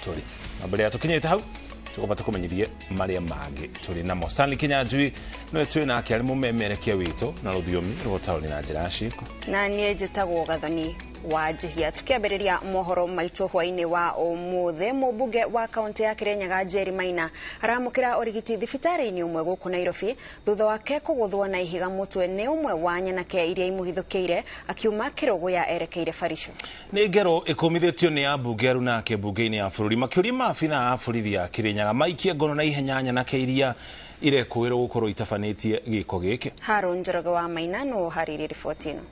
turi mbere ya tukinyete hau tukobata kumenyithie maria magi turi namo Stanley Kinyanjui no twi na kiari mumemerekia witu na ruthiomi rwotawoni na njira ciko na nie njitagwo Gathoni wa Jihia. Tukiambiriria mohoro maitu hwaini wa umuthe, mubunge wa kaunti ya Kirinyaga Njeri Maina aramukira origiti thibitari-ini umwe guku Nairobi thutha wake kuguthwo na ihiga mutwe ni umwe wa nyanake iria imuhithukiire akiuma Kirogo ya erekeire Farisho. Ni ngero ikomithitio ni abunge runake bunge-ini ya bururi makiuri maabitha a borithi ya Kirinyaga maikie ngono na ihenya nyanake iria irekuirwo gukorwo itafanĩtie giko giki. Harun Njoroge wa Maina no hariri riboti ino.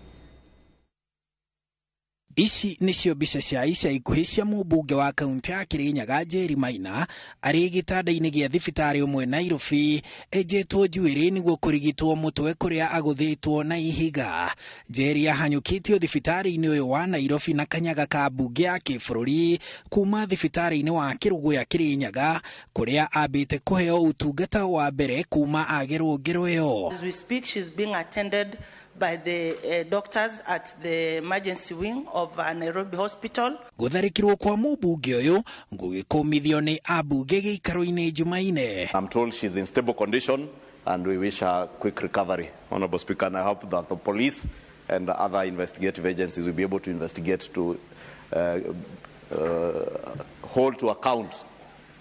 Ici nicio mbica cia ica ikuhĩ cia mũmbunge wa kaunti ya Kirinyaga Njeri Maina arĩ gĩtanda-inĩ gĩa thibitarĩ ũmwe Nairobi enjetwo njuĩrĩ nĩguo kũrigitwo mũtwe kũrĩa agũthĩtwo na ihiga. Njeri ahanyũkĩtio thibitarĩ-inĩ ũyũ wa Nairobi na kanyaga ka mbunge ya kĩbũrũri kuma thibitarĩ-inĩ wa Kirogo ya Kirinyaga kũrĩa ambĩte kũheo ũtungata wa mbere kuma agerwo ngero ĩyo. As we speak, she's being attended by the doctors at the emergency wing of Nairobi Hospital. Gutharikirwo kwa mũmbunge ũyũ gũgĩkũmithio nĩ ambunge gĩikaro-inĩ Jumaine. I'm told she's in stable condition and we wish her quick recovery. Honorable Speaker, and I hope that the police and other investigative agencies will be able to investigate to hold to account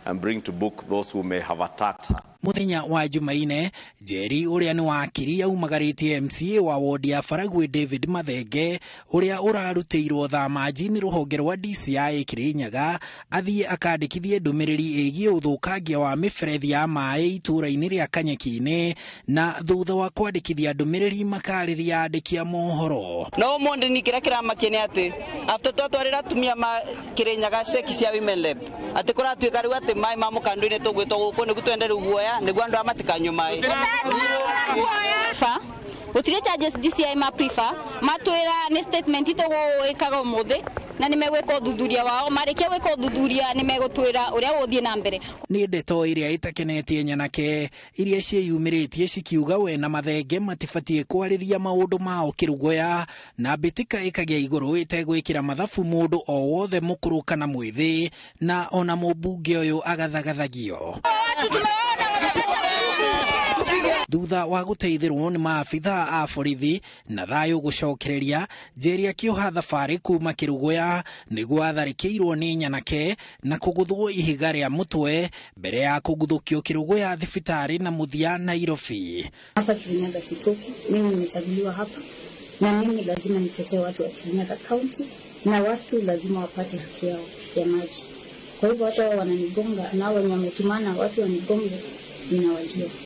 and bring to book those who may have attacked her. Muthenya wa Jumaine, Njeri uria ni wakiri aumagarĩtie MCA wa wodi ya Faragwe David Mathenge uria urarutĩirwo thamaji ni rũhonge rwa DCI Kirinyaga athiĩ akandĩkithie ndũmĩrĩri ĩgiĩ ũthũkangia wa mĩberethi ya maĩ itũra-inĩ rĩa Kanyeki-inĩ na thutha wa kwandĩkithia ndũmĩrĩri makarĩria andĩki a mohoro. No monde ni kira makene ati after twatwarĩra atumia ma Kirinyaga ceki cia women lab ati kũratuĩka rĩu ati maĩ ma mũkando-inĩ tũgwĩtwo gũkũ nĩguo twende rĩu guoya nĩguo andũ amatikanyo maĩ. Gutire charges DCI ma prefer matwira ni statement itogwikaga umuthi na nimegwika uthuthuria wao marikia gwika uthuthuria nimegutwira uria guthie na mbere. Ni ndeto iria itakenetie nyanake iria cieyumĩrĩtie cikiuga we na Mathenge matibatie kwariria maundu mao Kirugoya na mbitika ikagia iguru itegwikira mathabu mundu o wothe mukuru kana mwĩthĩ na ona mũmbunge ũyũ agathaгаthagio. Thutha wa guteithirwo ni maabitha a borithi na thayo gucokereria, Njeri akĩoha thabarĩ kuma Kirugoya nĩguo atharĩkĩirwo ni nyanake na kuguthwo ihiga rĩa mũtwe mbere ya kuguthũkio Kirugoya thibitarĩ na muthia Nairobi. Hapa Kirinyaga sitoki, mimi nimechaguliwa hapa na mimi lazima nitetee watu wa Kirinyaga County na watu lazima wapate haki yao ya maji. Kwa hivyo watu wananigonga na wenye wametumana watu wanigonge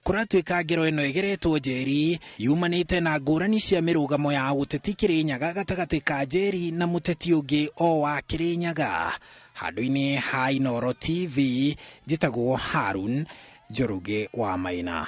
kuratuĩka ngero ĩno ĩgeretwo Njeri yumanĩte na ngũrani cia mĩrũgamo ya ũteti Kirinyaga gatagatĩ ka Njeri na mũteti ũngĩ o wa Kirinyaga. Handũ-inĩ ha Inooro TV njĩtagwo Harun Njoroge wa Maina.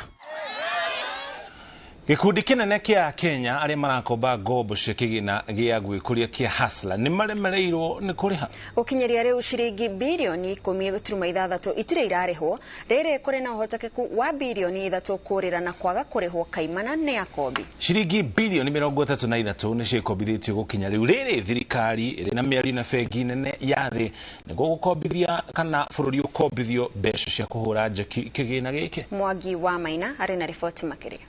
Gikundi kinene kia Kenya aria marakomba ngombo cia kĩgĩna gĩa gwĩkũria kia Hustler ni maremereirwo ni kuriha. Gukinyeria riu ciringi bilioni 10.6 itire irarihwo rere kuri na uhotekeku wa bilioni 3 kurira na kwaga kurihwo kaimana ni akombi. Ciringi bilioni 33 ni ciekombithĩtio gukinya riu rere thirikari iri na mĩario na bengi nene ya thĩ nĩguo gukombithia kana bũrũri ũkombithio mbeca cia kuhũra njeki kĩgĩna gĩkĩ. Mwangi wa Maina ari na riboti makĩria.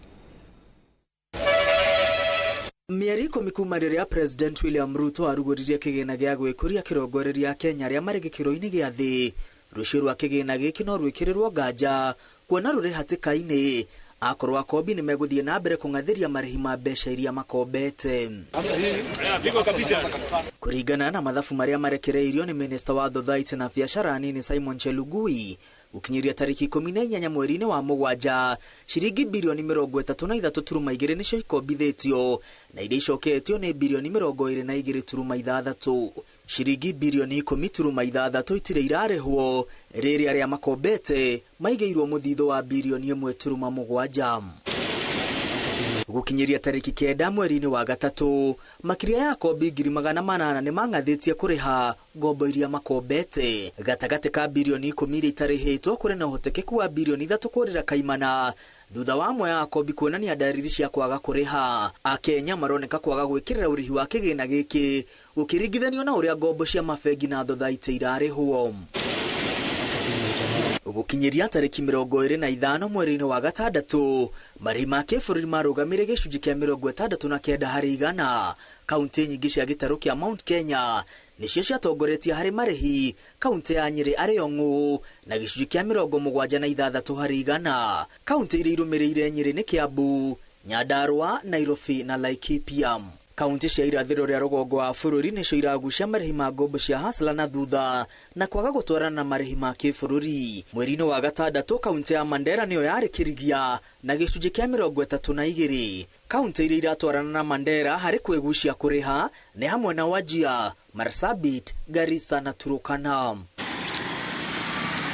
Mĩariko mikuma rĩrĩa President William Ruto arugũririe kĩgĩna gĩa gwĩkũria kĩrongoreria Kenya arĩa marĩ gĩkĩro-inĩ gĩa thĩ. Rũciũ rwa kĩgĩna gĩkĩ no rwĩkĩrĩrwo nganja kuona rũrĩ hatĩka-inĩ akorwo akombi nĩmegũthiĩ na mbere kũng'athĩria marĩhi ma mbeca iria makombete. Kũringana na mathabu marĩa marekereirio nĩ Minister wa Thothaitĩ na biacara nini Simon Chelugui, ukinyiria tariki 18 mweri-inĩ wa Mũgwanja, ciringi bilioni 33.2 nicio ikombithĩtio na iria icoketio nĩ bilioni 22.6. Ciringi bilioni 10.6 itire irarĩhwo rĩrĩa arĩa makombete maigĩirwo mũthithũ wa bilioni 1.7. Gukinyiria tariki 9 mweri-inĩ wa Gatatũ, makiria ya akombi 800,000 nĩ mang'athĩtie kuriha ngombo iria makombete. Gatagatĩ ka bilioni 10 iria itarĩhĩtwo kũrĩ na ũhotekeku wa bilioni 3 kũrĩra kaimana thutha wa amwe ya akombi kuonania ndariri cia kwaga kuriha. Akenya maroneka kwaga gwĩkĩrĩra ũrĩhi wa kĩgĩna gĩkĩ gũkĩringithanio na ũrĩa ngombo cia mabengi na thothaitĩ irarĩhwo. Gukinyiria tariki 25 mweri-inĩ wa gatandatu, marĩhi ma kĩbũrũri marũgamire gĩcunjĩ kĩa 69 harĩ igana. Kaunti nyingĩ cia gĩtarũ kĩa Mount Kenya nĩcio ciatongoretie harĩ marĩhi, kaunti ya Nyeri arĩ ong'ũ na gĩcunjĩ kĩa 76 harĩ igana. Kaunti iria irũmĩrĩire Nyeri nĩ Kiambu, Nyandarua, Nairobi na Laikipia. Kaunti cia irathĩro rĩa rũgongo wa bũrũri nĩcio iragucia marĩhi ma ngombo cia Hustler na thutha na kwaga gũtwarana na marĩhi ma kĩbũrũri. Mweri-inĩ wa gatandatũ, kaunti ya Mandera nĩyo yarĩ kĩrigia na gĩcunjĩ kĩa 32. Kaunti iria iratwarana na Mandera harĩ kwĩgucia kũrĩha nĩ hamwe na Wajir, Marsabit, Garissa na Turkana.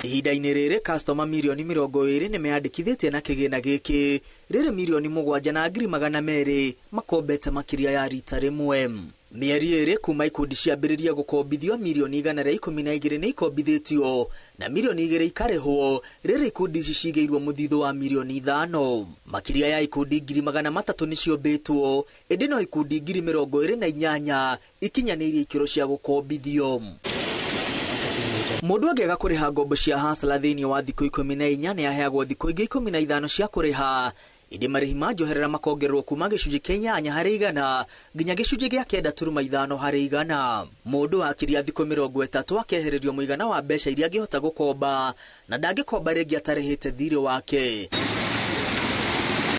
Ihinda-inĩ rĩrĩ, customer milioni 20 nĩ meyandĩkithĩtie na kĩgĩna gĩkĩ, rĩrĩ milioni 7,200 makombete makĩria ya rita rĩmwe. Mĩeri ĩrĩ kuma ikundi ciambĩrĩria gũkombithio, milioni 112 nĩ ikombithĩtio na milioni 2 ikarĩhwo, rĩrĩ ikundi ici cigĩirwo mũthithũ wa milioni 5. Makĩria ya ikundi 300,000 nĩ ciombĩtwo, ĩndĩ no ikundi 28,000 ikinyanĩirie ikĩro cia gũkombithio. Mũndũ angĩaga kũrĩha ngombo cia Hustler thĩinĩ wa thikũ 14 nĩ aheagwo thikũ ingĩ 15 cia kũrĩha, ĩndĩ marĩhi ma njoherera makongererwo kuma gĩcunjĩ kĩa 8 harĩ igana nginya gĩcunjĩ gĩa 9.5 harĩ igana. Mũndũ akiria thikũ 30 akehererio mũigana wa mbeca iria angĩhota gũkomba na ndangĩkomba rĩngĩ atarĩhĩte thirĩ wake.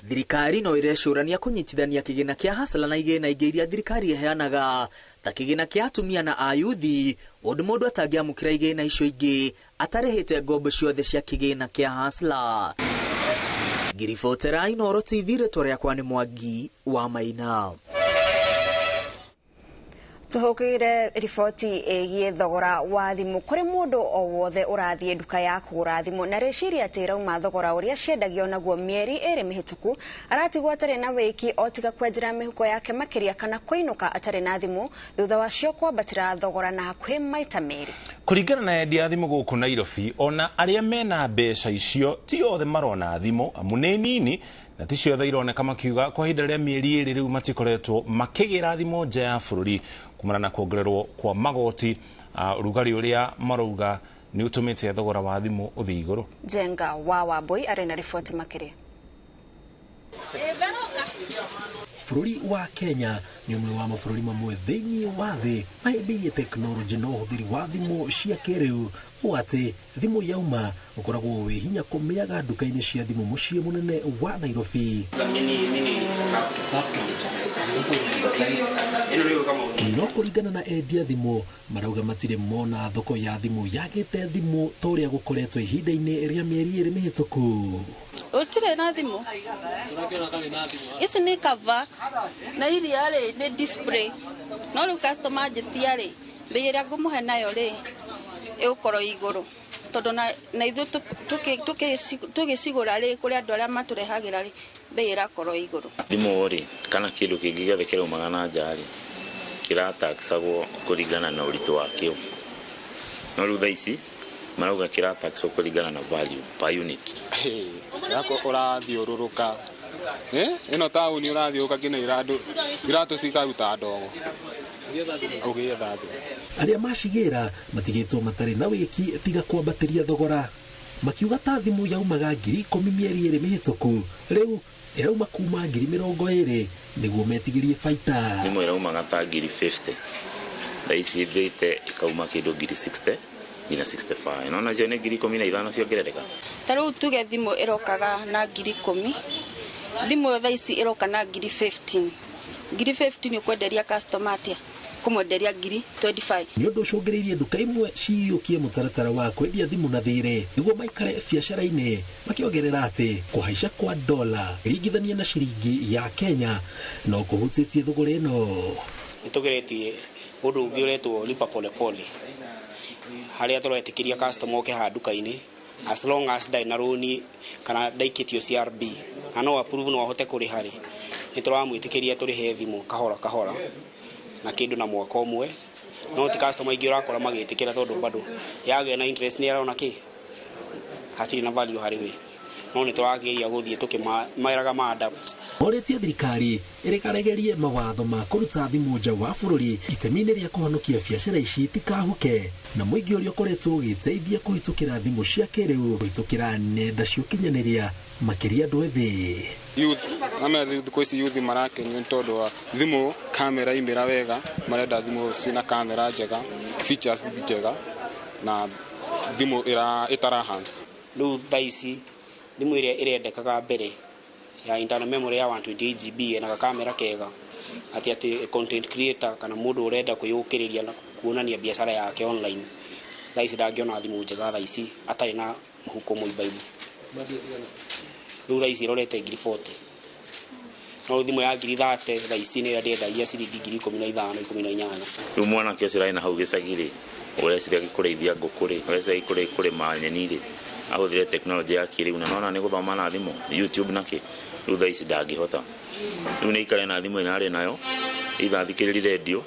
Thirikari no ĩrecũrania kũnyitithania kĩgĩna kĩa Hustler na igĩna ingĩ iria thirikari ĩheanaga ta kĩgĩna kĩa atumia na ayuthi, ũndũ mũndũ atangĩamũkĩra igĩna icio ingĩ atarĩhĩte ngombo ciothe cia kĩgĩna kĩa Hustler. Ngiribotera Inooro TV, rĩtwa rĩakwa nĩ Mwangi wa Maina. Tuhukire riboti ĩgiĩ thogora wa thimũ kũrĩ mũndũ o wothe ũrathiĩ nduka ya kũgũra thimũ na reciria atĩ rauma thogora ũrĩa ciendagio naguo mĩeri ĩrĩ mĩhĩtũku, aratigwo atarĩ na wĩki o tiga kwenjera mĩhuko yake makĩria kana kũinũka atarĩ na thimũ thutha wacio kwambatĩra thogora na hakuhĩ maita merĩ. Kũringana na endia thimũ gũkũ Nairobi, ona arĩa mena mbeca icio ti othe marona thimũ, amu nĩ nini na ti ciothe ironeka makiuga kwa ihinda rĩa mĩeri ĩrĩ rĩu matikoretwo makĩgĩra thimũ nja ya bũrũri kumana na kuongererwo kwa magoti. Rugari ũrĩa marauga nĩ ũtũmĩte thogora wa thimũ ũthiĩ igũrũ. Jenga wa Wambui arĩ na riboti makĩria. Bũrũri wa Kenya nĩ ũmwe wa mabũrũri mamwe thĩinĩ wa thĩ mahĩmbĩirie tekinoronjĩ na ũhũthĩri wa thimũ cia kĩrĩu, ũũ atĩ thimũ yauma ũkoragwo wĩ hinya kũmĩaga nduka-inĩ cia thimũ mũciĩ mũnene wa Nairobi. No kũringana na endia thimũ, marauga matirĩ mona thoko ya thimũ yagĩte thimũ ta ũrĩa gũkoretwo ihinda-inĩ rĩa mĩeri ĩrĩ mĩhĩtũku. Utire na thimũ. Ici nĩ cover na iria rĩ nĩ display. No rĩu customer njĩtia rĩ, mbei ĩrĩa ngũmũhe nayo rĩ ĩgũkorwo igũrũ. Tondũ na ithuĩ tũgĩcigũra rĩ kũrĩ andũ arĩa matũrehagĩra rĩ mbei ĩrakorwo igũrũ. Thimũ rĩ kana kĩndũ kĩngĩ gĩothe kĩraumaga na nja rĩ kĩrataxagwo kũringana na ũritũ wakĩo. No rĩu thaa ici marauga kĩrataxwo kũringana na value per unit. Yako ũrathiũrũrũka ĩno taũni ũrathiũrũka nginya iratũ cikaruta ndogo ũgĩetha thimũ. Arĩa macigĩra matigĩtwo matarĩ na wĩki tiga kwambatĩria thogora, makiuga ta thimũ yaumaga 10,000 mĩeri ĩrĩ mĩhĩtũku, rĩu ĩrauma kuma 20,000 nĩguo metigĩrie baita. Thimũ ĩraumaga ta 50,000 thaa ici thĩte ĩkauma kĩndũ 60,000 nginya 65. Naona cio nĩ 15,000 ciongerereka. Ta rĩu tuge thimũ ĩrokaga na 10,000, thimũ thaa ici ĩroka na 15,000. 15,000 ũkwenderia customer atĩa? Kũmwenderia 25,000. Nĩ ũndũ ũcũngĩrĩirie nduka imwe ciyũkie mũtaratara wa kwendia thimũ na thirĩ nĩguo maikare biacara-inĩ, makĩongerera atĩ kũhaica kwa dola ĩringithania na ciringi ya Kenya no kũhutĩtie thogora ĩno. Nĩtũgeretie ũndũ ũngĩ ũretwo lipa pole pole, harĩa tũretĩkĩria customer oke haha nduka-inĩ as long as ndaĩ na rũni kana ndaikĩtio CRB na no approve no ahote kũrĩha rĩ, nĩtũramwĩtĩkĩria tũrĩhe thimũ kahora kahora na kĩndũ na mwaka ũmwe. No ti customer ingĩ ũrakora magĩtĩkĩra tondũ bado yagĩa na interest nĩ arona kĩ hatirĩ na value harĩ we. No nĩtũrageria gũthiĩ tũkĩmaĩraga ma adapt Oretie thirikari ĩrĩkaregerie mawatho ma kũruta thimũ nja wa bũrũri itemi-inĩ rĩa kũhonokia biacara ici itikahuke, na mũingĩ ũrĩa ũkoretwo ũgĩteithia kũhĩtũkĩra thimũ cia kĩrĩu kũhĩtũkĩra nenda cia ũkinyanĩria makĩria andũ ethĩ. Youth thikũ ici youth marakenio nĩ tondũ wa thimũ kamera imĩra wega, marenda thimũ ciĩna kamera njega, features njega na thimũ ĩtarahanga. Rĩu thaa ici thimũ ĩrĩa ĩrendekaga mbere ya internal memory ya 128 GB na kamera kega ati content creator kana mũndũ ũrenda kwĩyũkĩrĩria na kuonania biacara yake online, thaa ici ndangĩona thimũ njega thaa ici atarĩ na mũhuko mũimbaibu. Rĩu thaa ici rorete ngiri 40 no thimũ ya ngiri 30 thaa ici nĩ ndĩendagia ciringi ngiri 15 18. Rĩu mwanake ũcio ũrĩ na hau gĩcagi-rĩ, ũreciria gĩkũrĩithia ngũkũ-rĩ, ũreciria gĩkũrĩma nyeni-rĩ, ahũthĩre tekinoronjĩ ya kĩrĩu na nona nĩ gũthoma na thimũ YouTube nakĩ. Rĩu thaa ici ndangĩhota. Rĩu nĩ ikare na thimũ ĩno arĩ nayo ithathikĩrĩri redio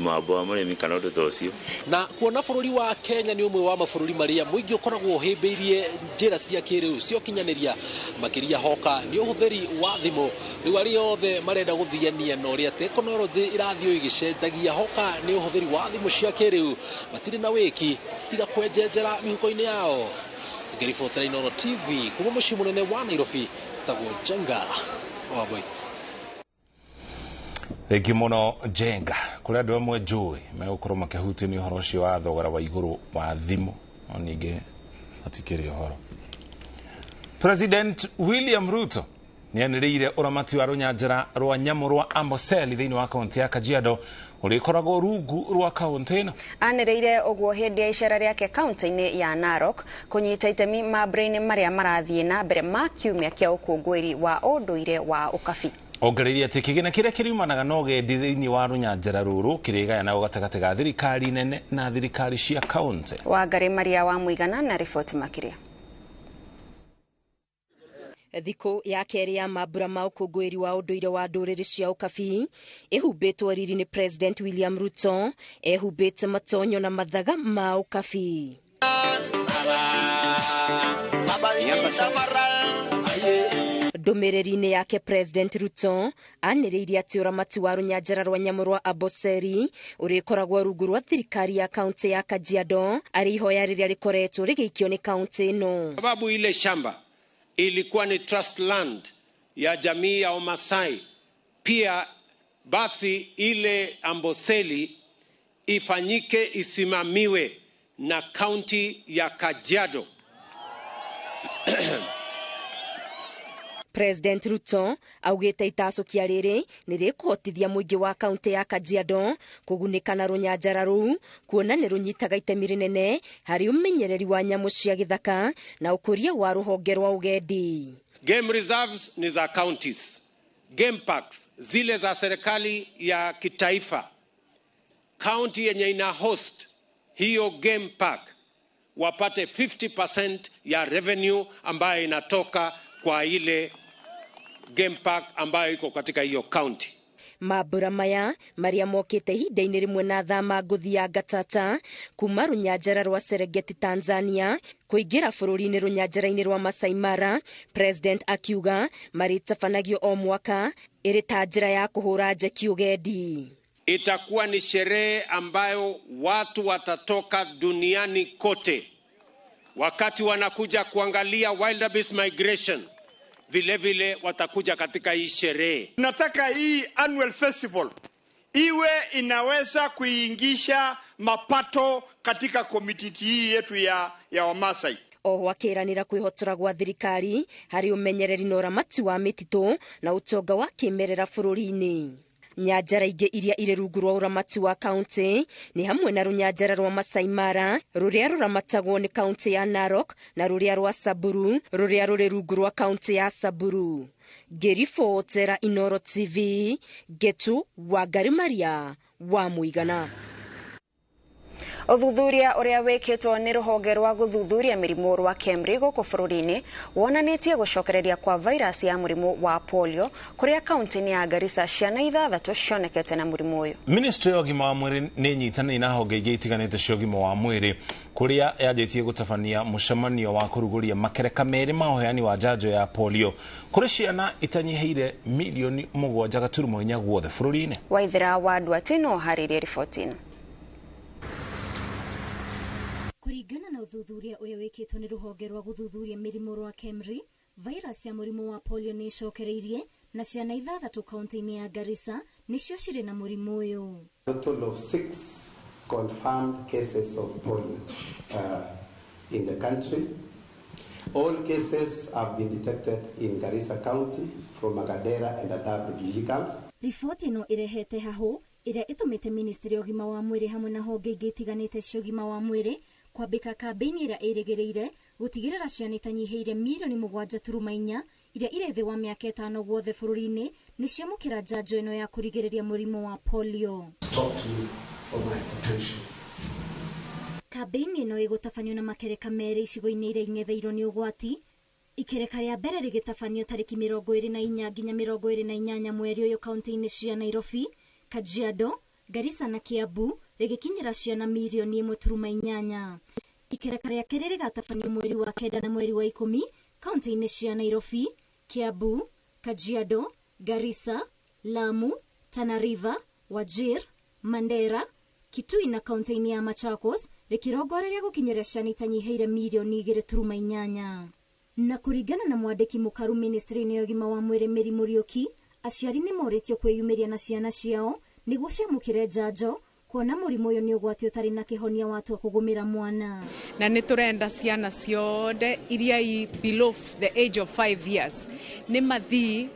mambo wa mũrĩmi kana ũndũ ta ũcio. Na kuona bũrũri wa Kenya nĩ ũmwe wa mabũrũri marĩa mũingĩ ũkoragwo ũhĩmbĩirie njĩra cia kĩrĩu cia ũkinyanĩria makĩria hoka nĩ ũhũthĩri wa thimũ. Rĩu arĩa othe marenda gũthiania na ũrĩa tekinoronjĩ irathiĩ ĩgĩcenjagia, hoka nĩ ũhũthĩri wa thimũ cia kĩrĩu, matirĩ na wĩki tiga kwenjenjera mĩhuko-inĩ yao. Ngĩribotera Inooro TV kuma mũciĩ mũnene wa Nairobi, tagwo Jenga Wambui. Thengi mũno Jenga. Kũrĩ andũ amwe njũĩ megũkorwo makĩhutio nĩ ũhoro ũcio wa thogora wa igũrũ wa thimũ, no ningĩ hatikĩrĩ ũhoro. President William Ruto nĩanĩrĩire ũramati wa rũnyanjara rwa nyamũ rwa Amboseli thĩinĩ wa kaunti ya Kajiado ũrĩkoragwo rungu rwa kaunti ĩno. Anĩrĩire ũguo hĩndĩ ya icera rĩake kaunti-inĩ ya Narok kũnyita itemi mambũra-inĩ marĩa marathiĩ na mbere ma kiumia kĩa ũkũngũĩri wa ũndũire wa ũkabi. Ongereire atĩ kĩgĩna kĩrĩa kĩriumanaga na ũgendi thĩinĩ wa rũnyanjara rũrũ kĩrĩgayana gatagatĩ ga thirikari nene na thirikari cia kaunti. Wangari Maria wa Mũigana na riboti makĩria. Thikũ ya kerĩ ya mambura ma ũkũngũĩri wa ũndũire wa ndũrĩrĩ cia ũkabi ĩhumbĩtwo riri nĩ President William Ruto ehumbĩte matonyo na mathaga ma ũkabi. Ndũmĩrĩri-inĩ yake President Ruto anĩrĩirie atĩ ũramati wa rũnyanjara rwa nyamũ rwa Amboseli ũrĩkoragwo rungu rwa thirikari ya kaunti ya Kajiado arĩ ihoya rĩrĩa rĩkoretwo rĩgĩikio nĩ kaunti ĩno. Sababu ile shamba ilikuwa ni trust land ya jamii ya Wamasai, pia basi ile Amboseli ifanyike isimamiwe na kaunti ya Kajiado. President Ruto augĩte itacokia rĩrĩ nĩ rĩkũhotithia mũingĩ wa kaunti ya Kajiado kũgunĩka na rũnyanjara rũu, kuona nĩ rũnyitaga itemi rĩnene harĩ ũmenyereri wa nyamũ cia gĩthaka na ũkũria wa rũhonge rwa ũgendi. Game reserves ni za counties. Game parks zile za serikali ya kitaifa. County yenye ina host hiyo game park wapate 50% ya revenue ambayo inatoka kwa ile game park ambayo iko katika hiyo county. Mambura maya maria mokĩte ihinda-inĩ rĩmwe na thama ngũthi ya Gatata kuma rũnyanjara rwa Serengeti Tanzania kũingĩra bũrũri-inĩ rũnyanjara-inĩ rwa Masai Mara, President akiuga marĩtabanagio o mwaka ĩrĩ ta njĩra ya kũhũra njeki ũgendi. Itakuwa ni sherehe ambayo watu watatoka duniani kote wakati wanakuja kuangalia wildebeest migration, vile vile watakuja katika hii sherehe. Nataka hii annual festival iwe inaweza kuingisha mapato katika community hii yetu ya Wamasai. Oho akĩranĩra kwĩhotora gwa thirikari harĩ ũmenyereri na ũramati wa mĩtitũ na ũtonga wa kĩmerera bũrũri-inĩ. Nyanjara ingĩ iria irĩ rungu rwa ũramati wa kaunti nĩ hamwe na rũnyanjara rwa Masai Mara rũrĩa rũramatagwo nĩ kaunti ya Narok na rũrĩa rwa Samburu rũrĩa rũrĩ rungu rwa kaunti ya Samburu. Ngĩribotera Inooro TV, Getu Wangari Maria wa Mũigana. Uthuthuria uria wikitwo ni ruhonge rwa guthuthuria mirimu rwa KEMRI guku bururi-ini wonanitie gucokereria kwa virus ya murimu wa polio kuria kaunti-ini ya Garissa ciana 6 cionekete na murimu uyu. Ministry ya ugima wa mwiri ni nyitana na honge ingi itiganite cia ugima wa mwiri kuria yajitie gutabania mucemanio wa kuruguria makereka meri ma uheani wa njanjo ya polio kuri ciana itanyiheire milioni 7.4 guothe bururi-ini. Waithira wa Dwatino haririe riboti-ini. Kuringana na uthuthuria uria wikitwo ni ruhonge rwa guthuthuria mirimu rwa KEMRI, virus ya murimu wa polio ni icokereirie na ciana 6 kaunti-ini ya Garissa nicio ciri na murimu uyu. Total of 6 confirmed cases of polio in the country. All cases have been detected in Garissa County from Agadera and Dadaab refugee camps. Ripoti ino irehete hahu iria itumite ministry ya ugima wa mwiri hamwe na honge ingi itiganite cia ugima wa mwiri kwambika kambeni iria irigireire gutigirira ciana itanyiheire milioni 7.4 iria iri thi wa miaka 5 guothe bururi-ini ni ciamukira njanjo ino ya kurigiriria murimu wa polio. Kambeni ino igutafanio na makereka meri icigo-ini iria ingetheirwo ni ugwati. Ikereka ria mbere rigitafanio tariki 24 nginya 28 mweri uyu kaunti-ini cia Nairobi, Kajiado, Garissa na Kiambu rigikinyira ciana milioni 1.8. Ikereka ria keri rigatafanio mweri wa 9 na mweri wa 10 kaunti-ini cia Nairobi, Kiambu, Kajiado, Garissa, Lamu, Tana River, Wajir, Mandera, Kitui na kaunti-ini ya Machakos rikirongoreria gukinyira ciana itanyiheire milioni 2.8. Na kuringana na mwandiki mukaru ministry-ini ya ugima wa mwiri Mary Muriuki, aciari ni moritio kwiyumiria na ciana ciao niguo ciamukire njanjo kuona murimu uyu ni ugwati utari na kihonia watua kugumira mwana. Na ni turenda ciana ciothe iria i below the age of 5 years ni mathi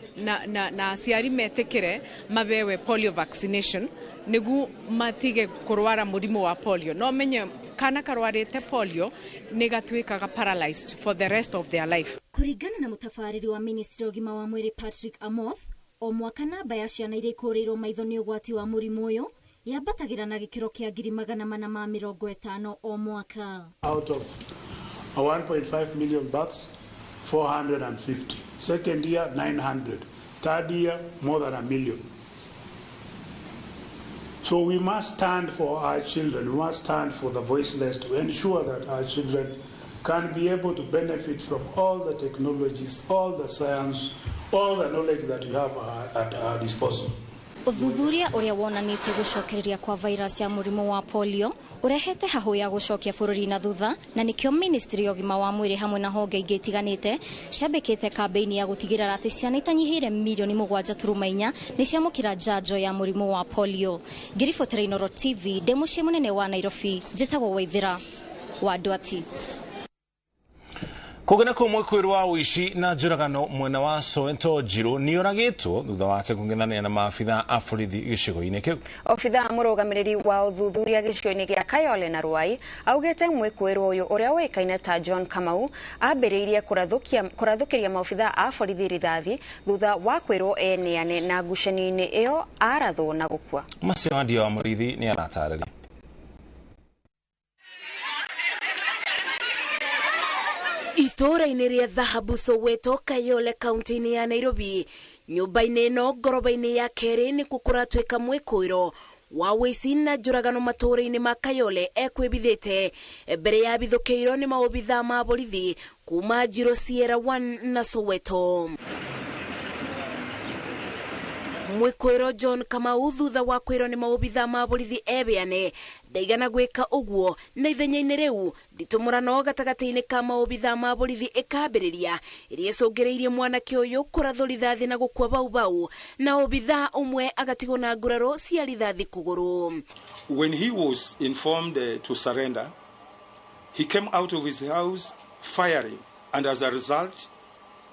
na aciari metikire mabewe polio vaccination niguo matige kurwara murimu wa polio. No menye kana karwarite polio ni gatwikaga paralyzed for the rest of their life. Kuringana na mutafariri wa ministry ya ugima wa mwiri Patrick Amoth, o mwaka namba ya ciana iria ikurirwo maitho ni ugwati wa murimu uyu yambatagira na gikiro kia 450 o mwaka. Out of 1.5 million births, 450. Second year, 900. Third year, more than 1 million. So we must stand for our children. We must stand for the voiceless to ensure that our children can be able to benefit from all the technologies, all the science, all the knowledge that we have at our disposal. Uthuthuria uria wonanitie gucokereria kwa virus ya murimu wa polio urehete hahu ya gucokia bururi na thutha, na nikio ministry ya ugima wa mwiri hamwe na honge ingi itiganite ciambikite kambeni ya gutigirira ati ciana itanyiheire milioni 7.4 ni ciamukira njanjo ya murimu wa polio. Ngiribotera Inooro TV ndi mucii munene wa Nairobi, njitagwo Waithira wa Dwati. Kugena kumwe kwirwa wici na njuragano mwena wa Soweto Njiru ni oragitwo thutha wake kung'ethanira na maabitha a borithi gicigo-ini kiu. Obitha murugamiriri wa uthuthuria gicigo-ini gia Kayole na Ruai augite mwikwirwo uyu uria wikaine ta John Kamau ambiriirie kurathukiria maabitha a borithi rithathi thutha wa kwirwo eneane na ngucanio-ini iyo arathwo na gukua. Macio ndio wa murithi ni aratarĩria. Itora-ini ria Dhahabu Soweto Kayole kaunti-ini ya Nairobi, nyumba-ini ino ngoroba-ini ya keri ni kukuratwika mwikwiro wa wici na njuragano matura-ini ma Kayole ekwibithite mbere ya bithukiiro ni maobitha ma borithi kuma Njiru Sierra 1 na Soweto. Mwikwiro John Kamau thutha wa kwirwo ni maobitha ma borithi ebeane ndaigana gwika uguo na ithenya-ini riu nditumurano gatagati-ini ka maobitha ma borithi ikambiriria iria icungireirie mwanake uyu kurathwo rithathi na gukua bau na obitha umwe agatigwo na nguraro cia rithathi kuguru. When he was informed to surrender, he came out of his house firing, and as a result,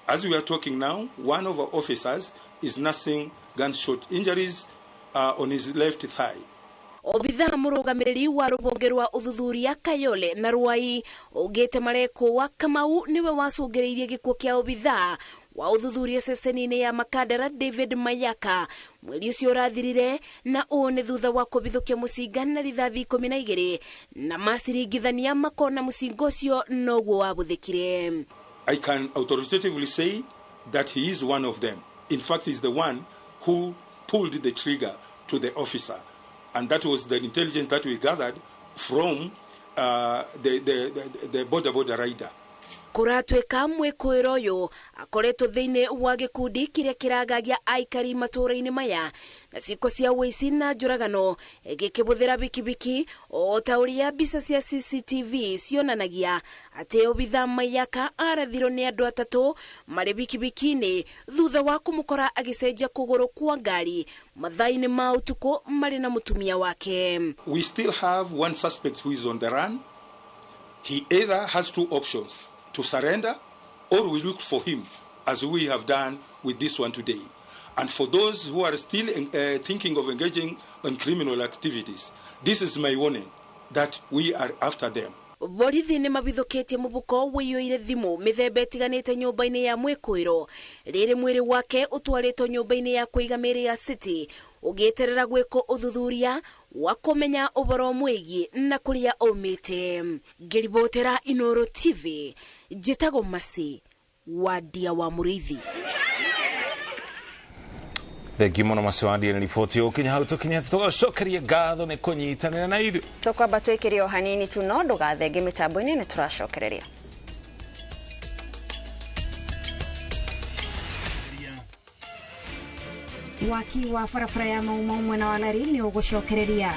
as we are talking now, one of our officers is nursing gunshot injuries on his left thigh. Obitha murugamiriri wa rubonge rwa uthuthuria Kayole na Ruai ugite mareko wa Kamau niwe wacungireirie gikuo kia obitha wa uthuthuria ceceni-inĩ ya Makadara David Mayaka mweri ũcio ũrathirire, na ũũ nĩ thutha wa kũbithũkia mũcinga na rithathi 12 na maciringithania makona mũcinga ũcio noguo wabũthĩkire. I can authoritatively say that he is one of them. In fact, he's the one who pulled the trigger to the officer. And that was the intelligence that we gathered from the border rider. Kuratweka mwĩkũĩro ũyũ akoretwo thĩinĩ wa gĩkundi kĩrĩa kĩragagia aikari matũũra-inĩ maya na ciĩko cia wĩici na njũragano gĩkĩbũthĩra bikibiki, o ta ũrĩa mbica cia CCTV cionanagia atĩ obitha Mayaka arathirwo nĩ andũ atatũ marĩ bikibiki-inĩ thutha wa kũmũkora agĩcenjia kũgũrũ kwa ngari mathaa-inĩ ma ũtukũ marĩ na mũtumia wake. We still have one suspect who is on the run. He either has two options: to surrender, or we look for him, as we have done with this one today. And for those who are still thinking of engaging in criminal activities, this is my warning that we are after them. Borithi nĩ mabithũkĩtie mũbuko wĩiyũire thimũ mĩthemba ĩtiganĩte nyũmba-inĩ ya mwĩkũĩro, rĩrĩ mwĩrĩ wake ũtwarĩtwo nyũmba-inĩ ya kũiga mĩĩrĩ ya City ũgĩeterera gwĩkwo ũthuthuria wa kũmenya ũboro mwĩgiĩ na kũrĩa oimĩte. Ngĩribotera Inooro TV, njĩtagwo Masi Wadia wa Mũrĩithi. Thengi mũno Maciwadia na riboti ũkinya hau tũkinya tũgacokeria ngatho nĩ kũnyitanĩra na ithuĩ. Tũkwamba twĩkĩre o hanini tu, no ndũgathenge mĩtambo-inĩ nĩ tũracokereria. Waki wa barabara ya Maumau mwena wa Lari nĩ ũgũcokereria.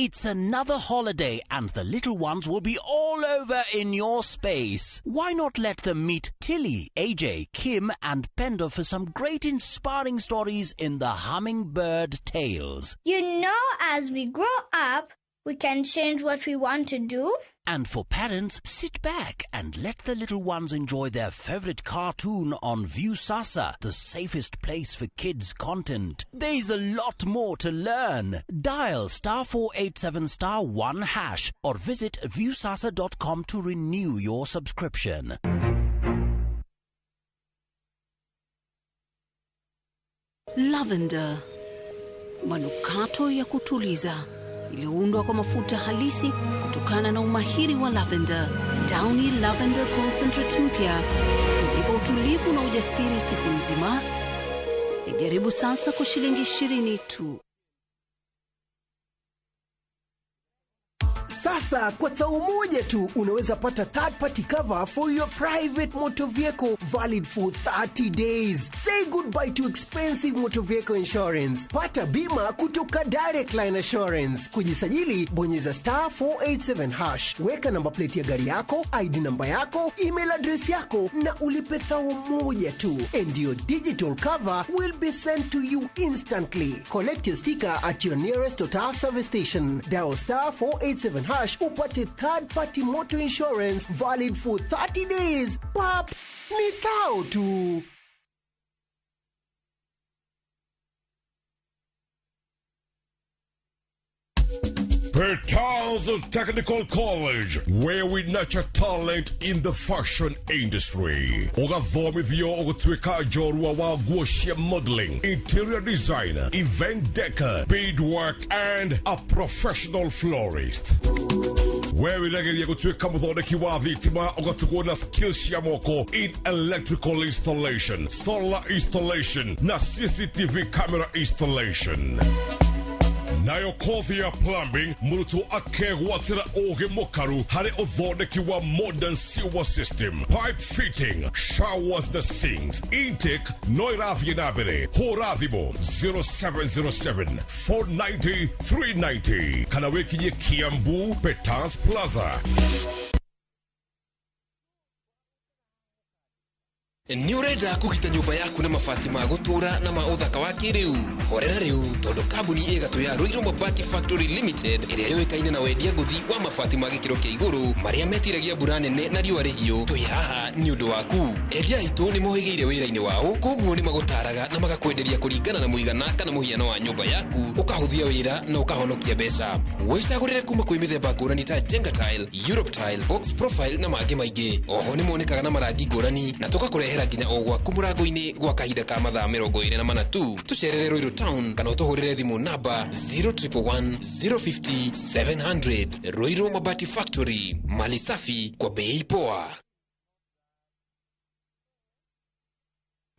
It's another holiday and the little ones will be all over in your space. Why not let them meet Tilly, AJ, Kim and Pendo for some great inspiring stories in the Hummingbird Tales. You know, as we grow up, we can change what we want to do. And for parents, sit back and let the little ones enjoy their favorite cartoon on Viewsasa, the safest place for kids' content. There's a lot more to learn. Dial *487*1# or visit viewsasa.com to renew your subscription. Lavender, manukato ya kutuliza, iliyoundwa kwa mafuta halisi kutokana na umahiri wa lavender. Downy Lavender Concentrate mpya unipa utulivu na ujasiri siku nzima. Ijaribu sasa kwa shilingi 20 tu. Sasa kwa tao moja tu unaweza pata third party cover for your private motor vehicle valid for 30 days. Say goodbye to expensive motor vehicle insurance. Pata bima kutoka Direct Line Assurance. Kujisajili bonyeza *487#. Weka namba plate ya gari yako, ID namba yako, email address yako na ulipe thao moja tu. And your digital cover will be sent to you instantly. Collect your sticker at your nearest Total service station. Dial *487# upate third party motor insurance valid for 30 days. Pap, ni thao tu. Petals Technical College, where we nurture talent in the fashion industry. Ogathomithio ogutwika jorua wa guocia modeling, interior designer, event decor, beadwork, and a professional florist. Where we legeria gutwika muthondeki wa thitima ogatuko na skills ya moko in electrical installation, solar installation, na CCTV camera installation. Nayo kothi ya plumbing, murutu akegwatira oge mokaru hare uthondeki wa modern sewer system, pipe fitting, showers na sinks, intake, no irathie na mbere. Horathimo 0707-490-390. Kana wekinye Kiambu Petans Plaza. Ni urenda kugita nyumba yaku na mabati ma gutura na ma uthaka wa kiriu. Horera riu tondu kambuni igatu ya Ruiru Mabati Factory Limited iria yoikaine na wendia nguthi wa mabati ma gikiro kia iguru maria metiragia mbura nene na riua rihiu. Twi haha ni undu waku. Endia itu ni mohigeire wira-ini wao, koguo ni magutaraga na magakwenderia kuringana na muigana kana muhiano wa nyumba yaku, ukahuthia wira na ukahonokia mbeca. Wicagurire kuma kwi mithemba ngurani ta Jenga Tile, Europe Tile, Box Profile na mangi maingi. Oho ni monekaga na marangi ngurani na tugakurehera nginya o gwaku murango-ini gwa kahinda ka mathaa 24 tu. Tucerere Ruiru Town kana utuhurire thimu namba 0111 050 700. Ruiru Mabati Factory, mali safi kwa bei poa.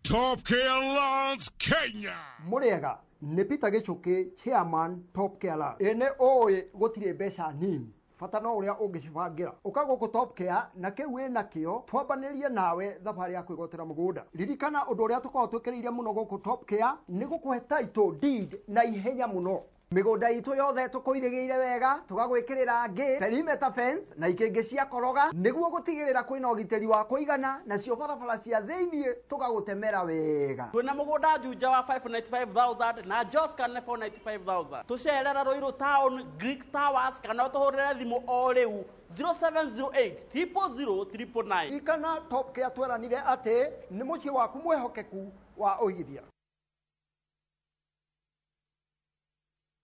Top Care Lands Kenya. Muriega ni Peter Gichuki, chairman Top Care Lands. Ene oe gutire mbeca nini. Fata no uria ungicibangira ukago ku Top Care na kiu wina kio twambanirie nawe thabari ya kwigotera mugunda. Ririkana undu uria tukorwo twikiriire muno guku Top Care ni gukuhe title deed na ihenya muno. Migunda itu yothe tukuirigiire wega tugagwikirira ngi perimeter fence na ikingi cia koroga niguo gutigirira kwina ugiteri wa kuigana na cio barabara cia thiini tugagutemera wega. Twina mugunda Juja wa 595,000 na Joscan 495,000. Tucerera Ruiru Town Greek Towers kana tuhurire thimu o riu 0708 000 ikana Top Care tweranire ati ni mucie waku mwehokeku wa uigithia.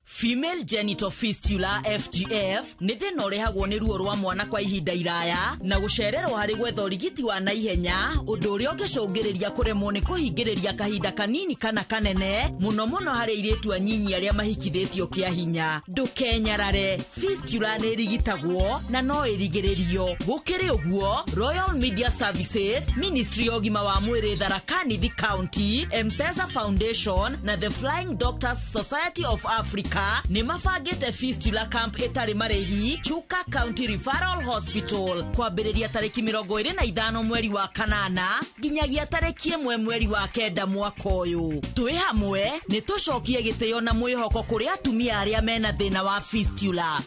Female genital fistula FGF nĩ thĩna ũrehagwo nĩ ruo rwa mwana kwa ihinda iraya na gũcererwo harĩ gwetha ũrigiti wa naihenya, ũndũ ũrĩa ũngĩcũngĩrĩria kũremwo nĩ kũhingĩrĩria kahinda kanini kana kanene, mũno mũno harĩ airĩtu anyinyi arĩa mahikithĩtio kĩa hinya. Ndũkenyarare, fistula nĩ ĩrigitagwo na no ĩrigĩrĩrio. Gũkĩrĩ ũguo, Royal Media Services, Ministry ya ũgima wa mwĩrĩ Tharaka Nithi County, M-Pesa Foundation na The Flying Doctors Society of Africa ni mabangite fistula camp itari marehi Chuka County Referral Hospital kwambĩrĩria tarĩki 25 mweri wa kanana nginyagia tarĩki 1 mweri wa kenda mwaka ũyũ. Twĩ hamwe nĩ tũcokie gĩtĩo na mwĩhoko kũrĩ atumia arĩa mena thĩna wa fistula.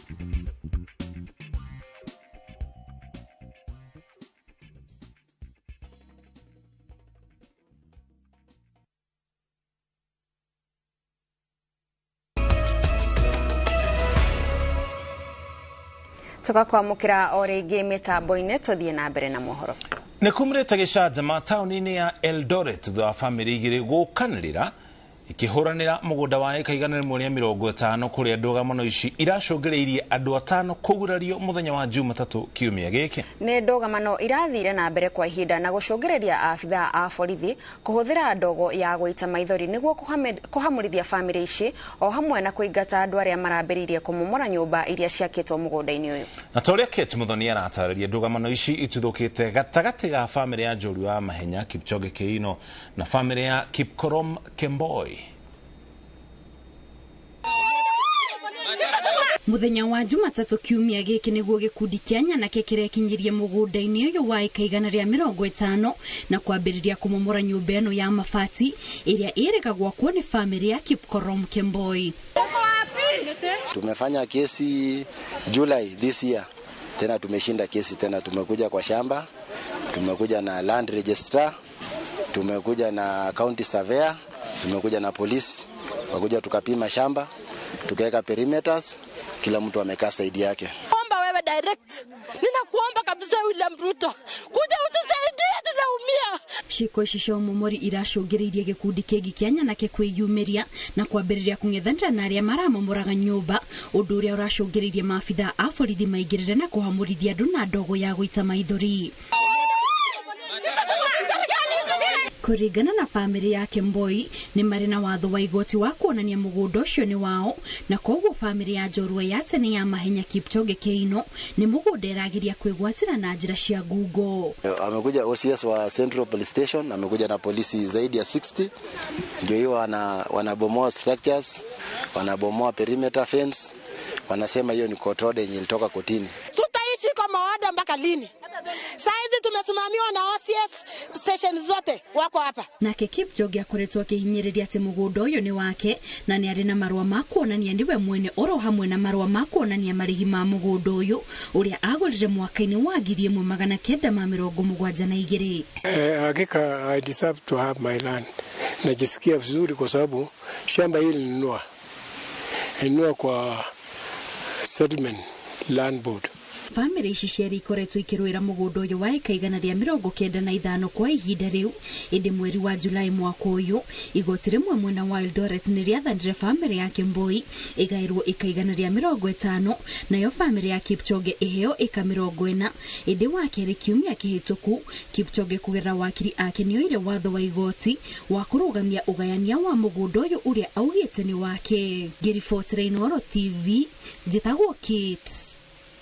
Tugakwamukira o ringi mitambo-ini tuthie na mbere na mohoro. Nĩ kumĩrĩte gĩcanjama taũni-inĩ ya Eldoret thutha wa bamĩrĩ igĩrĩ gũkanĩrĩra ikĩhũranĩra mũgũnda wa ĩka igana rĩmwe rĩa 50 kũrĩa ndũgano ici iracũngĩrĩirie andũ 5 kũgurario mũthenya wa Jumatatũ kiumia gĩkĩ. Nĩ ndũgamano irathire na mbere kwa ihinda na gũcũngĩrĩria abithaa a borithi kũhũthĩra ndogo ya gũita maithori nĩguo kũhamũrithia bamĩrĩ ici o hamwe na kũingata andũ arĩa marambĩrĩirie kũmomora nyũmba iria ciakĩtwo mũgũnda-inĩ ũyũ. Na ta ũrĩa Kate Muthoni aratarĩria, ndũgamano ici ituthũkĩte gatagatĩ ga bamĩrĩ ya njorua wa mahenya Kipchoge Keino na bamĩrĩ ya Kipkorom Kemboi. Muthenya wa Jumatatũ kiumia gĩkĩ nĩguo gĩkundi kĩa nyanake kĩrekinyirie mũgũnda-inĩ ũyũ wa ĩka igana rĩa 50 na kwambĩrĩria kũmomora nyũmba ĩno ya mabati ĩrĩa ĩrĩgagwo kuo nĩ bamĩrĩ ya Kipkorom Kemboi. Tumefanya kesi July this year, tena tumeshinda kesi tena. Tumekuja kwa shamba, tumekuja na land registrar, tumekuja na county surveyor, tumekuja na polisi, wakuja tukapima shamba, tukaweka perimeters, kila mtu amekaa saidi yake. Omba wewe direct. Ninakuomba kabisa William Ruto, kuja utusaidie, tunaumia. Shiko shisho momori iracũngĩrĩirie gĩkundi kĩngĩ kĩa nyanake kwĩyumĩria na kwambĩrĩria kũng'ethanĩra na arĩa maramomoraga nyũmba, ũndũ ũrĩa ũracũngĩrĩirie maabithaa a borithi maingĩrĩre na kũhamũrithia andũ na ndogo ya gũita maithori. Kũringana na bamĩrĩ ya Kemboi nĩ marĩ na watho wa igoti wa kuonania mũgũnda ũcio nĩ wao, na koguo bamĩrĩ ya njorua ya tene ya mahenya Kipchoge Keino nĩ mũgũnda ĩrageria kwĩgwatĩra na njĩra cia ngungo. Amekuja OCS wa Central Police Station, amekuja na polisi zaidi ya 60, ndio hiyo wanabomoa structures, wanabomoa perimeter fence, wanasema hiyo ni court order yenye ilitoka kotini. Tutaishi kama wada mpaka lini? Saizi tumesimamiwa na OCS station zote wako hapa. Nake Kipchoge akoretwo akihinyiriria ati mugundo uyu ni wake na ni ari na marua ma kuonania ndiwe mwene oro hamwe na marua ma kuonania marihi ma mugundo uyu uria agurire mwaka-ini wa 1972. Hakika I deserve to have my land. Najisikia vizuri kwa sababu shamba hili nilinunua kwa settlement land board. Family ici ciari ikoretwo ikirwira mugundo uyu wa eka 195 kwa ihinda riu indi mweri wa Julai mwaka uyu igoti rimwe mwena wa Eldoret ni riathanire family ya Kimboi igairwo eka 150 nayo family ya Kipchoge iheo eka 40 indi wa keri kiumia kihituku Kipchoge kugerera wakiri ake nioire watho wa igoti wa kurugamia ugayania wa mugundo uyu uria augite ni wake. Ngiribotera Inooro TV njitagwo Kate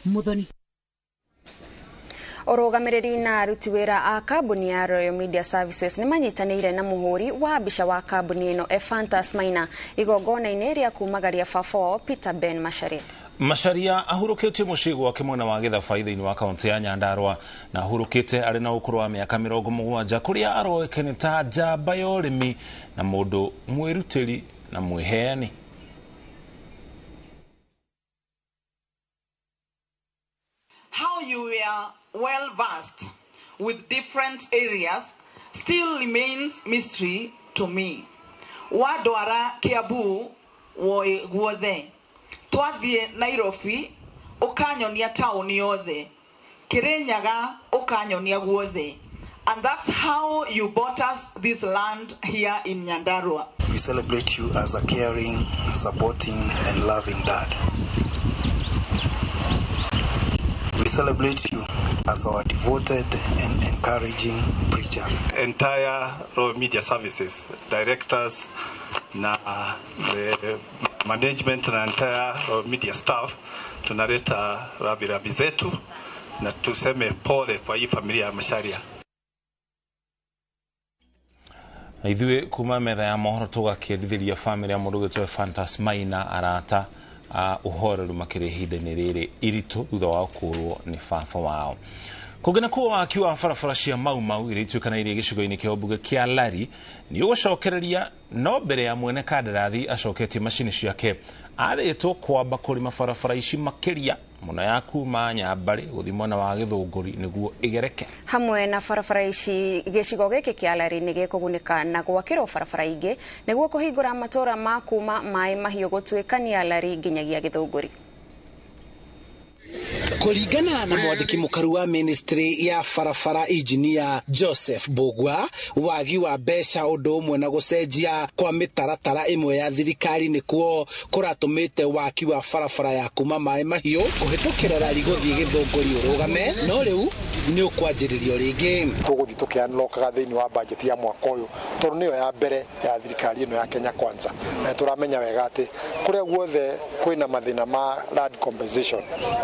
Muthoni. Orogamiriri na aruti wira a kambuni ya Royal Media Services ni manyitanire na muhuri wa bisha wa kambuni ino Ephantus Maina igongona-ini ria kumagaria baba Peter Ben Macharia. Macharia ahurukitie mucigo wake mwena wa Githabai thiini wa kaunti ya Nyandarua na ahurukite ari na ukuru wa miaka 70 kuria aroekene ta njamba ya urimi na mundu mwirutiri na mwiheani. How you were well versed with different areas still remains mystery to me. Wadwara Kiambu guothe twathie Nairobi ukanyonia tauni yothe Kirinyaga ukanyonia guothe, and that's how you bought us this land here in Nyandarua. We celebrate you as a caring, supporting and loving dad. We celebrate you as our devoted and encouraging preacher. Entire Royal Media Services, directors, na the management na entire Royal Media staff, tunaleta rabi zetu na tuseme pole kwa hii familia ya Macharia. Ithuĩ kuma metha ya mohoro tũgakĩendithĩria family ya mũndũ wĩtwo Ephantus Maina arata uhoreru makĩrĩ ihinda-inĩ rĩrĩ iritũ thutha wa gũkũũrwo nĩ baba wao. Kũngena kuo waki wa barabara cia Mau iria ituĩkanĩirie gĩcigo-inĩ kĩa ũmbunge kĩa Lari nĩ ũgũcokereria, no mbere ya mwene kandarathi acoketie macini ciake athĩtwo kwamba kũrĩma barabara ici makĩria mũno ya kuma Nyambari gũthiĩ mwena wa Gĩthũngũri nĩguo igereke. Hamwe na barabara ici gĩcigo gĩkĩ kĩa Lari nĩ gĩkũgunĩka na gwakĩrwo barabara ingĩ nĩguo kũhingũra matũra ma kuma Maĩ Mahiũ gũtuĩkania Lari nginyagia Gĩthũngũri. Kuringana na mwandiki mukaru wa ministry ya barabara engineer Joseph Bogwa, wagi wa mbeca undu umwe na gucenjia kwa mitaratara imwe ya thirikari nikuo kuratumite waki wa barabara ya kuma Maĩ Mahiũ kuhitukira Lari guthii Gĩthũngũri urugame, no riu ni ukwanjiririo ringi. Tuguthi tukianlokaga thiini wa budget ya mwaka uyu tondu niyo ya mbere ya thirikari ino ya Kenya Kwanza. Turamenya wega ati kuria guothe kwina mathina ma land compensation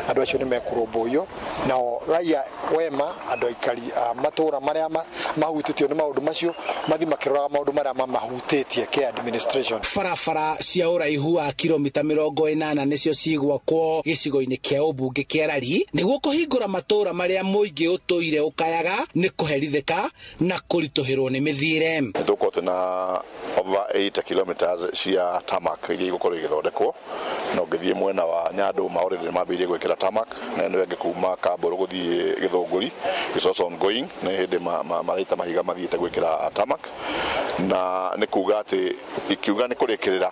andu acio ni mekurumbuyo na raia wema andu aikari matura maria mahutitio ni maundu macio mathi makiroraga maundu maria mahutĩtie ke administration. Barabara cia uraihu wa kilomita 80 nicio cigwakwo gĩcigo-inĩ kĩa ũmbunge kĩa Lari nĩguo kũhingũra matũra maria mũingĩ ũtũire ũkayaga nĩ kũherithĩka na kũritũhĩrwo nĩ mĩthiĩre. Tuko na over 8 kilometers cia tarmac iria igũkorwo igĩthondekwo na ũngĩthiĩ mwena wa Nyandũma already mambĩrĩirie gwĩkĩra tarmac na nĩ wenge kuma Kambũrũ gũthiĩ Gĩthũngũri is also ongoing na hĩndĩ maraita mahiga mathiĩte gwĩkĩra tarmac na nĩ kuga atĩ ikiuga nĩ kũrĩkĩrĩra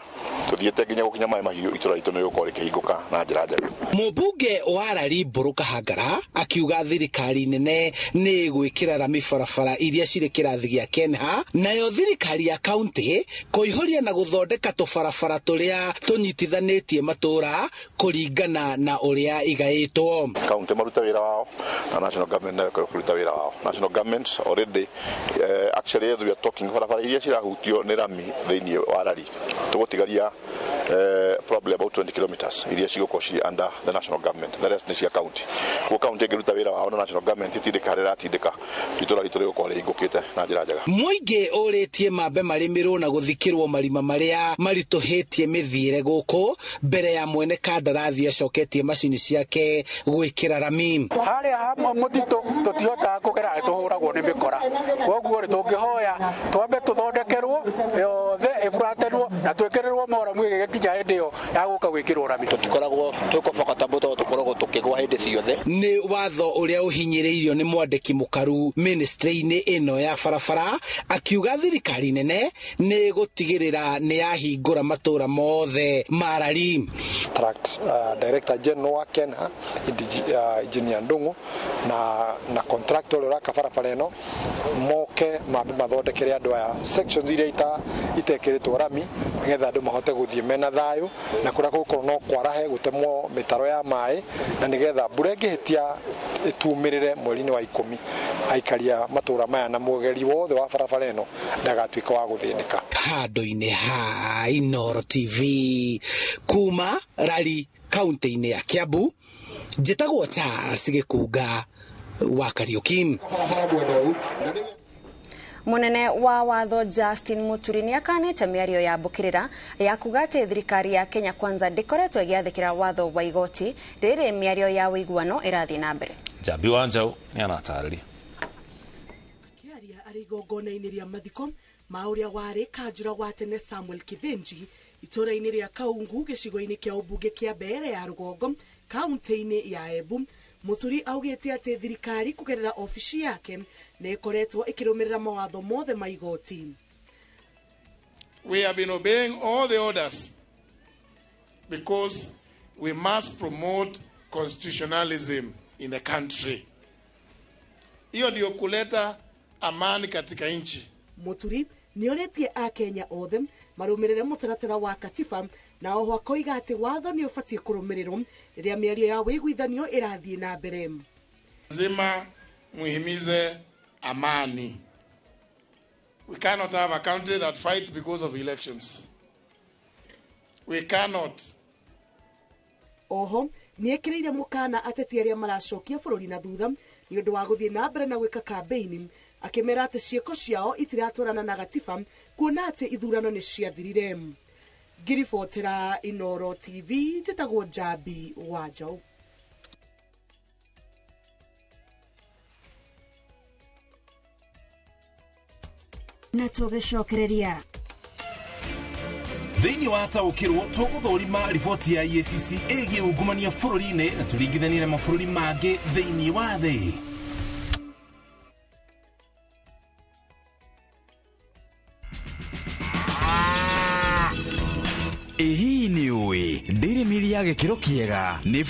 tuthiĩte nginya gũkinya Maĩ Mahiũ itũra itũ nĩ gũkorwo rĩkĩhingũka na njĩra njega. Mũmbunge wa Lari Mbũrũ Kahangara akiuga thirikari nene nĩ gwĩkĩra rami barabara iria cirĩ kĩrathi gĩa Kenha, nayo thirikari ya kaunti kũihũria na gũthondeka tũbarabara tũrĩa tũnyitithanĩtie matũra kũringana na ũrĩa igaĩtwo. Kaunti maruta wĩra wao na national government nayo kũruta wĩra wao. National government already actually as we are talking barabara iria cirahutio nĩ rami thĩinĩ wa Lari tũgũtigaria probably about 20 kilometers iria cigũkorwo under the national government, the rest nĩ cia county. Kwa county ĩngĩruta wĩra wao na national government itindĩka rĩratindĩka itũra ritũ rĩgũkorwo rĩhingũkĩte na njĩra njega. Mũingĩ ũrĩtie mambe marĩmĩrwo na gũthikĩrwo marima marĩa maritũhĩtie mĩthiĩre gũkũ mbere ya mwene kandarathi acoketie macini ciake gwĩkĩra rami. Harĩa mũtitũ tũtihotaga kũgera tũhũragwo nĩ mĩkora, koguo rĩ tũngĩhoya twambe tũthondekerwo yothe ĩburatĩrwo na twĩkĩrĩrwo moramu ĩgĩkinya hĩndĩ ĩyo ya gũka gwĩkĩrwo rami. Tũtikoragwo twĩkobakata mũto tũkoragwo tũkĩgwa hĩndĩ ciothe. Nĩ watho ũrĩa ũhinyĩrĩirio nĩ mwandĩki mũkaru ministry-inĩ ĩno ya barabara, akiuga thirikari nene nĩ gũtigĩrĩra nĩ yahingũra matũra mothe marari. Director General wa Kenya Engineer Ndungu na contractor ũrĩa ũraka barabara ĩno moke mambe mathondekere andũ aya sections iria itekĩrĩtwo rami nĩgetha andũ mahote gũthiĩ mena thayũ na kũrĩa gũkorwo no kwarahe gũtemwo mĩtaro ya maĩ na nĩgetha mbura ĩngĩhĩtia ĩtumĩrĩre mweri-inĩ wa 10 aikaria matũra maya na mũgeri wothe wa barabara ĩno ndagatuĩke wa gũthĩnĩka. Handũ-inĩ ha Inooro TV kuma rari kaunti-inĩ ya Kiambu, njĩtagwo Charles Gĩkunga wa Kariuki. Munene wa watho Justin Muturi nĩ akanĩte mĩario ya mbũkĩrĩra ya kuga atĩ thirikari ya Kenya Kwanza ndĩkoretwo ĩgĩathĩkĩra watho wa igoti rĩrĩ mĩario ya ũiguano ĩrathiĩ na mbere. Jambi wa Njau nĩ anatarĩria. Kĩaria arĩ igongona-inĩ rĩa mathiko ma ũrĩa warĩ kanjũra wa tene Samuel Kithenji itũra-inĩ rĩa Kaungu gĩcigo-inĩ kĩa ũmbunge kĩa Mbeere ya Rũgongo kaunti-inĩ ya Embu. Muturi augĩte atĩ thirikari kũgerera ofici yake nĩ ĩkoretwo ĩkĩrũmĩrĩra mawatho mothe ma igoti. We have been obeying all the orders because we must promote constitutionalism in the country. Hiyo ndio kuleta amani katika nchi. Muturi nĩ orĩtie Akenya othe marũmĩrĩre mũtaratara wa katiba na oho akoiga atĩ watho nĩ ũbatiĩ kũrũmĩrĩrwo rĩrĩa mĩario ya wĩiguithanio ĩrathiĩ na mbere. Lazima muhimize amani. We cannot have a country that fights because of elections. We cannot. Oho nĩ ekĩrĩire mũkana ateti arĩa maracokia bũrũri na thutha nĩ ũndũ wa gũthiĩ na mbere na gwĩka kambeini, akĩmera atĩ ciĩko ciao itiratwarana na gatiba kuona atĩ ithurano nĩ ciathirire. Ngiribotera Inooro TV, njĩtagwo Jambi wa Njau. Na tũgĩcokereria thĩinĩ wa taũkĩrwo tũgũthũrima riboti ya EACC ĩgiĩ ungumania bũrũri-inĩ na tũringithanie na mabũrũri mangĩ thĩinĩ wa thĩ. Hii ni ũĩ ndĩrĩ mĩri ya gĩkĩro kĩega nĩ